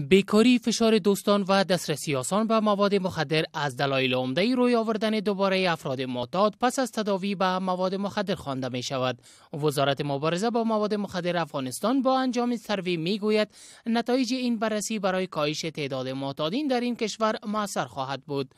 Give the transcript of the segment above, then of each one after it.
بیکاری، فشار دوستان و دسترسی آسان به مواد مخدر از دلایل عمده روی آوردن دوباره افراد معتاد پس از تداوی به مواد مخدر خوانده می شود. وزارت مبارزه با مواد مخدر افغانستان با انجام سروی می گوید نتایج این بررسی برای کاهش تعداد معتادین در این کشور موثر خواهد بود.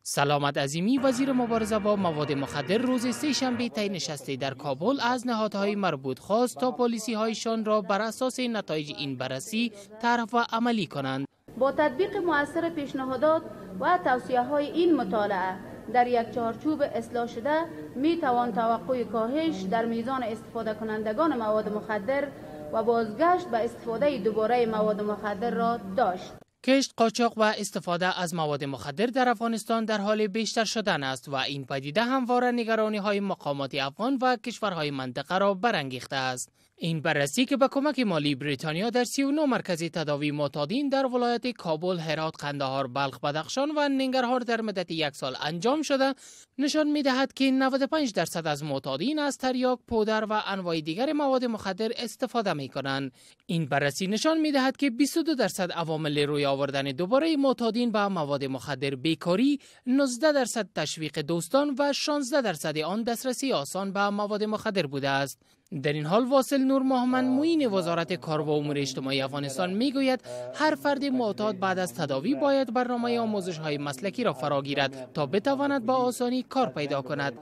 سلامت عظیمی، وزیر مبارزه با مواد مخدر، روز سه‌شنبه طی نشستی در کابل از نهادهای مربوط خواست تا پالیسی‌هایشان را بر اساس نتایج این بررسی طرح و عملی کنند. با تطبیق مؤثر پیشنهادات و توصیه‌های این مطالعه در یک چارچوب اصلاح شده می توان توقع کاهش در میزان استفاده کنندگان مواد مخدر و بازگشت به استفاده دوباره مواد مخدر را داشت. کشت، قاچاق و استفاده از مواد مخدر در افغانستان در حال بیشتر شدن است و این پدیده همواره نگرانی‌های مقامات افغان و کشورهای منطقه را برانگیخته است. این بررسی که با کمک مالی بریتانیا در 39 مرکز تداوی معتادین در ولایت کابل، هرات، قندهار، بلخ، بدخشان و ننگرهار در مدت یک سال انجام شده، نشان می‌دهد که 95% از معتادین از تریاک، پودر و انواع دیگر مواد مخدر استفاده می‌کنند. این بررسی نشان می‌دهد که 22% عوامل روی آوردن دوباره معتادین به مواد مخدر بیکاری، 19% تشویق دوستان و 16% آن دسترسی آسان به مواد مخدر بوده است. در این حال واصل نور محمد، معین وزارت کار و امور اجتماعی افغانستان میگوید هر فرد معتاد بعد از تداوی باید برنامه آموزش‌های مسلکی را فراگیرد تا بتواند با آسانی کار پیدا کند.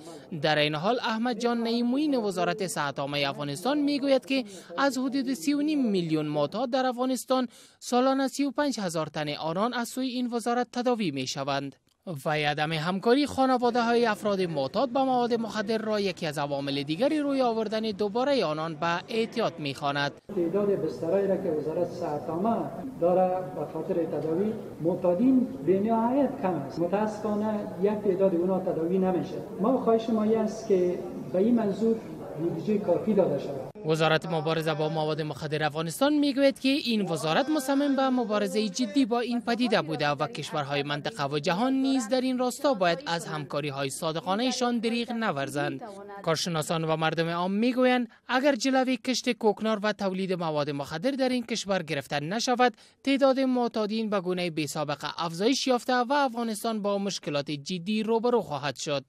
در این حال احمد جان نعی، معین وزارت صحت عامه افغانستان میگوید که از حدود 3.5 میلیون معتاد در افغانستان سالانه 35,000 تن آنان از سوی این وزارت تداوی میشوند. و عدم همکاری خانواده‌های افراد معتاد به مواد مخدر را یکی از عوامل دیگری روی آوردن دوباره آنان به احتیاط می‌خواند. تعداد بسترایی را که وزارت صحت عامه داره به خاطر تداوی معتادین بی‌نهایت کم است. متأسفانه یک تعداد اونا تداوی نمیشه. ما خواهش ما است که به این منظور بودجه کافی داده شود. وزارت مبارزه با مواد مخدر افغانستان میگوید که این وزارت مصمم به مبارزه جدی با این پدیده بوده و کشورهای منطقه و جهان نیز در این راستا باید از همکاری‌های صادقانه‌شان دریغ نورزند. کارشناسان و مردم عام میگویند اگر جلوی کشت کوکنار و تولید مواد مخدر در این کشور گرفته نشود، تعداد معتادین به گونه بی‌سابقه افزایش یافته و افغانستان با مشکلات جدی روبرو خواهد شد.